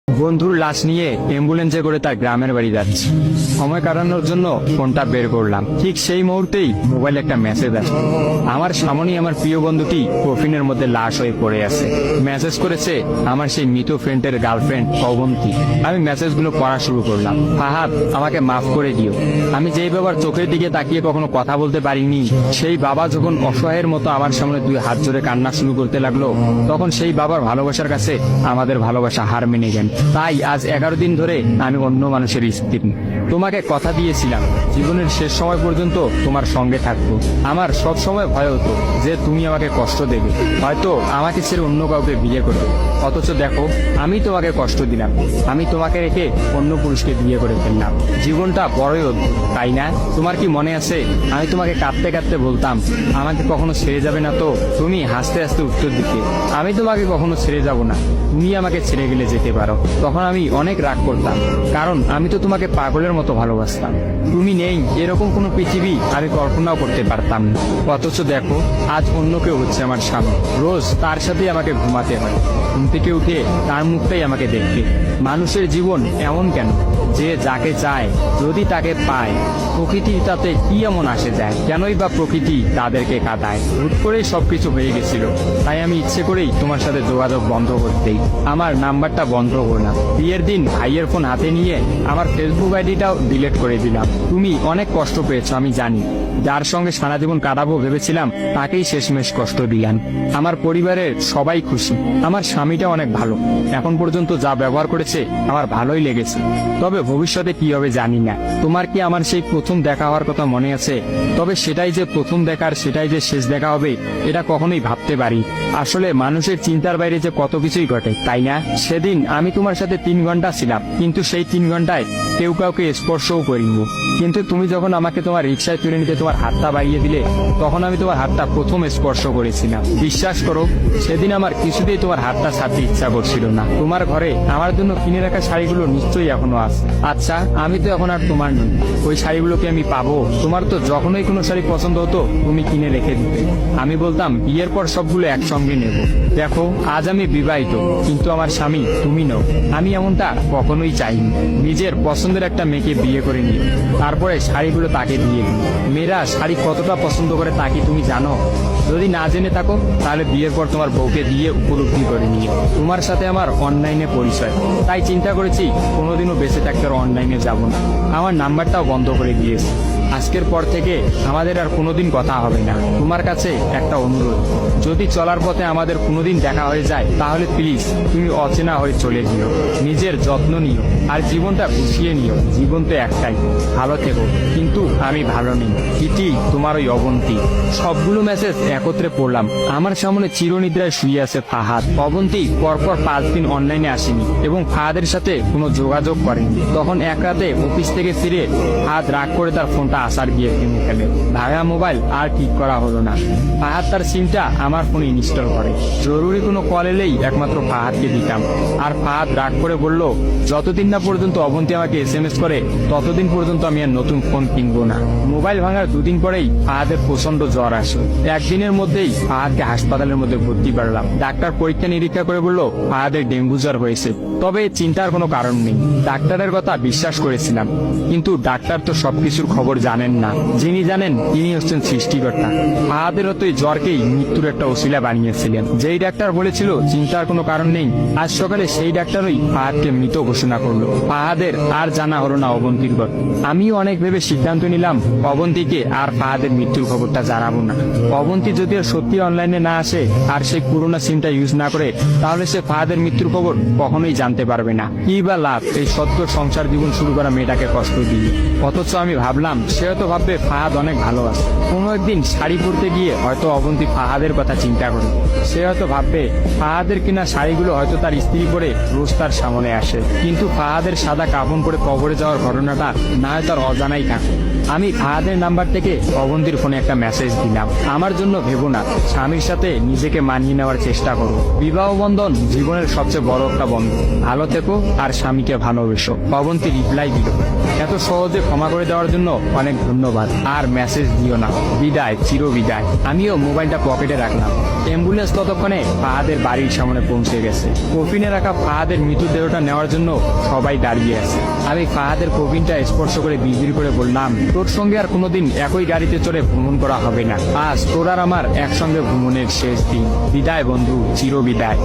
বন্ধুর লাশ নিয়ে অ্যাম্বুলেন্সে করে তার গ্রামের বাড়ি যাচ্ছে। সময় কাটানোর জন্য ফোনটা বের করলাম, ঠিক সেই মুহূর্তেই মোবাইলে একটা মেসেজ আসে। আমার সামনেই আমার প্রিয় বন্ধুটি কফিনের মধ্যে লাশ হয়ে পড়ে আছে। মেসেজ করেছে আমার সেই মৃত ফ্রেন্ডের গার্লফ্রেন্ড অবন্তী। আমি মেসেজগুলো পড়া শুরু করলাম। ফাহাদ, আমাকে মাফ করে দিও। আমি যেই বাবার চোখের দিকে তাকিয়ে কখনো কথা বলতে পারিনি, সেই বাবা যখন অসহায়ের মতো আমার সামনে দুই হাত জোরে কান্না শুরু করতে লাগলো, তখন সেই বাবার ভালোবাসার কাছে আমাদের ভালোবাসা হার মেনে গেল। তাই আজ 11 দিন ধরে আমি অন্য মানুষের স্ত্রী। তোমাকে কথা দিয়েছিলাম জীবনের শেষ সময় পর্যন্ত তোমার সঙ্গে থাকবো। আমার সব সময় ভয় হতো যে তুমি আমাকে কষ্ট দেবে, হয়তো আমাকে ছেড়ে অন্য কাউকে বিয়ে করবে। অথচ দেখো, আমি তোমাকে কষ্ট দিলাম, আমি তোমাকে রেখে অন্য পুরুষকে বিয়ে করে ফেললাম। জীবনটা বড়ই অদ্ভুত, তাই না? তোমার কি মনে আছে আমি তোমাকে কাঁদতে কাঁদতে বলতাম আমাকে কখনো ছেড়ে যাবে না? তো তুমি হাসতে হাসতে উত্তর দিতে আমি তোমাকে কখনো ছেড়ে যাব না, তুমি আমাকে ছেড়ে গেলে যেতে পারো। তখন আমি অনেক রাগ করতাম, কারণ আমি তো তোমাকে পাগলের মতো ভালোবাসতাম। তুমি নেই এরকম কোনো পৃথিবী আমি কল্পনাও করতে পারতাম না। অথচ দেখো, আজ অন্য কেউ হচ্ছে আমার স্বামী। রোজ তার সাথে আমাকে ঘুমাতে হয়, ঘুম থেকে উঠে তার মুখটাই আমাকে দেখতে। মানুষের জীবন এমন কেন যে যাকে চায় যদি তাকে পায়? প্রকৃতির তাতে কি এমন আসে যায়? কেনই বা প্রকৃতি তাদেরকে কাঁদায়? হুট করেই সবকিছু হয়ে গেছিল, তাই আমি ইচ্ছে করেই তোমার সাথে যোগাযোগ বন্ধ করতেই আমার নাম্বারটা বন্ধ করলাম। বিয়ের দিন ভাইয়ের ফোন হাতে নিয়ে আমার ফেসবুক আইডিটাও ডিলিট করে দিলাম। তুমি অনেক কষ্ট পেয়েছো আমি জানি, যার সঙ্গে সারা জীবন কাটাবো ভেবেছিলাম তাকেই শেষমেশ কষ্ট দিলাম। আমার পরিবারের সবাই খুশি, আমার স্বামীটা অনেক ভালো, এখন পর্যন্ত যা ব্যবহার করেছে আমার ভালোই লেগেছে। তবে ভবিষ্যতে কি হবে জানি না। তোমার কি আমার সেই প্রথম দেখা হওয়ার কথা মনে আছে? তবে সেটাই যে প্রথম দেখার, সেটাই যে শেষ দেখা হবে, এটা কখনোই ভাবতে পারি। আসলে মানুষের চিন্তার বাইরে যে কত কিছুই ঘটে, তাই না? সেদিন আমি তোমার সাথে 3 ঘন্টা ছিলাম, কিন্তু সেই 3 ঘন্টায় কেউ কাউকে স্পর্শও করিনি। কিন্তু তুমি যখন আমাকে তোমার রিক্সায় তুলে নিতে তোমার হাতটা বাড়িয়ে দিলে, তখন আমি তোমার হাতটা প্রথম স্পর্শ করেছিলাম। বিশ্বাস করো, সেদিন আমার কিছুতেই তোমার হাতটা ছাড়তে ইচ্ছা করছিল না। তোমার ঘরে আমার জন্য কিনে রাখা শাড়িগুলো নিশ্চয়ই এখনো আছে। আচ্ছা, আমি তো এখন আর তোমার নই, ওই শাড়িগুলোকে আমি পাবো? তোমার তো যখনই কোনো শাড়ি পছন্দ হতো তুমি কিনে রেখে দিতে, আমি বলতাম বিয়ের পর সবগুলো একসঙ্গে নেব। দেখো, আজ আমি বিবাহিত, কিন্তু আমার স্বামী তুমি নও। আমি এমনটা কখনোই চাইনি। নিজের পছন্দের একটা মেয়েকে বিয়ে করে নিয়ে তারপরে শাড়িগুলো তাকে দিয়ে দিই। মেয়েরা শাড়ি কতটা পছন্দ করে তা কি তুমি জানো? যদি না জেনে থাকো তাহলে বিয়ের পর তোমার বউকে দিয়ে উপলব্ধি করে নিয়ে তোমার সাথে আমার অনলাইনে পরিচয়। তাই চিন্তা করেছি কোনোদিনও বেঁচে থাকতে আর অনলাইনে যাব না। আমার নাম্বারটাও বন্ধ করে দিয়েছি। আজকের পর থেকে আমাদের আর কোনোদিন কথা হবে না। তোমার কাছে একটা অনুরোধ, যদি চলার পথে আমাদের কোনোদিন দেখা হয়ে যায় তাহলে প্লিজ তুমি অচেনা হয়ে চলে যেও। নিজের যত্ন নিও আর জীবনটা গুছিয়ে নিও। জীবন তো একটাই, ভালো থেকো। কিন্তু আমি ভালো নেই, ইতি তোমার ওই অবন্তী। সবগুলো মেসেজ একত্রে পড়লাম। আমার সামনে চিরনিদ্রায় শুয়ে আছে ফাহাদ। অবন্তী পরপর 5 দিন অনলাইনে আসেনি এবং ফাহাদের সাথে কোনো যোগাযোগ করেনি। তখন এক রাতে অফিস থেকে ফিরে ফাহাদ রাগ করে তার ফোনটা আসার গিয়ে কিনে ফেলে। ভাঙা মোবাইল আর ঠিক করা হলো না। ফাহাদ তার সিমটা আমার ফোনে ইনস্টল করে। জরুরি কোনো কল এলেই একমাত্র ফাহাদকে দিতাম। আর ফাহাদ রাগ করে বলল, যতদিন না পর্যন্ত অবন্তী আমাকে SMS করে ততদিন পর্যন্ত আমি আর নতুন ফোন কিনবো না। মোবাইল ভাঙার 2 দিন পরেই ফাহাদের প্রচন্ড জ্বর আসে। একদিনের মধ্যেই ফাহাদকে হাসপাতালের মধ্যে ভর্তি করলাম। ডাক্তার পরীক্ষা নিরীক্ষা করে বলল ফাহাদের ডেঙ্গু জ্বর হয়েছে। তবে চিন্তার কোনো কারণ নেই, ডাক্তারের কথা বিশ্বাস করেছিলাম। কিন্তু ডাক্তার তো সবকিছুর খবর জানেন না, যিনি জানেন তিনি হচ্ছেন সৃষ্টিকর্তা। ফাহাদের হয়তো এই জ্বরকেই মৃত্যুর একটা ওসিলা বানিয়েছিলেন। যেই ডাক্তার বলেছিল চিন্তার কোনো কারণ নেই, আজ সকালে সেই ডাক্তারই ফাহাদকে মৃত ঘোষণা করলো। ফাহাদের আর জানা হলো না অবন্তীর কথা। আমিও অনেক ভেবে সিদ্ধান্ত নিলাম অবন্তীকে আর ফাহাদের মৃত্যুর খবরটা জানাবো না। অবন্তী যদি আর সত্যি অনলাইনে না আসে আর সেই পুরোনো সিমটা ইউজ না করে, তাহলে সে ফাহাদের মৃত্যুর খবর কখনোই জানতে পারবে না। কি বা লাভ এই সত্য সংসার জীবন শুরু করা মেয়েটাকে কষ্ট দিয়ে? অথচ আমি ভাবলাম সে হয়তো ভাববে ফাহাদ অনেক ভালো আছে। কোনো একদিন শাড়ি পরতে গিয়ে হয়তো অবন্তী ফাহাদের কথা চিন্তা করে। সে হয়তো ভাববে ফাহাদের কিনা শাড়িগুলো হয়তো তার স্ত্রী পরে রোজ তার সামনে আসে, কিন্তু ফাহাদের সাদা কাফন পরে কবরে যাওয়ার ঘটনাটা না হয় তার অজানাই থাকে। আমি ফাহাদের নাম্বার থেকে অবন্তীর ফোনে একটা মেসেজ দিলাম, আমার জন্য ভেবো না, স্বামীর সাথে নিজেকে মানিয়ে নেওয়ার চেষ্টা করো। বিবাহ বন্ধন জীবনের সবচেয়ে বড় একটা বন্ধন, ভালো থেকো আর স্বামীকে ভালোবেসো। অবন্তী রিপ্লাই দিল, এত সহজে ক্ষমা করে দেওয়ার জন্য অনেক ধন্যবাদ, আর মেসেজ দিও না, বিদায়, চির বিদায়। আমিও মোবাইলটা পকেটে রাখলাম। অ্যাম্বুলেন্স ততক্ষণে ফাহাদের বাড়ির সামনে পৌঁছে গেছে। কফিনে রাখা ফাহাদের মৃতদেহটা নেওয়ার জন্য সবাই দাঁড়িয়ে আছে। আমি ফাহাদের কফিনটা স্পর্শ করে বিড়বিড় করে বললাম, তোর সঙ্গে আর কোনোদিন একই গাড়িতে চড়ে ভ্রমণ করা হবে না। আজ তোর আর আমার একসঙ্গে ভ্রমণের শেষ দিন। বিদায় বন্ধু, চির বিদায়।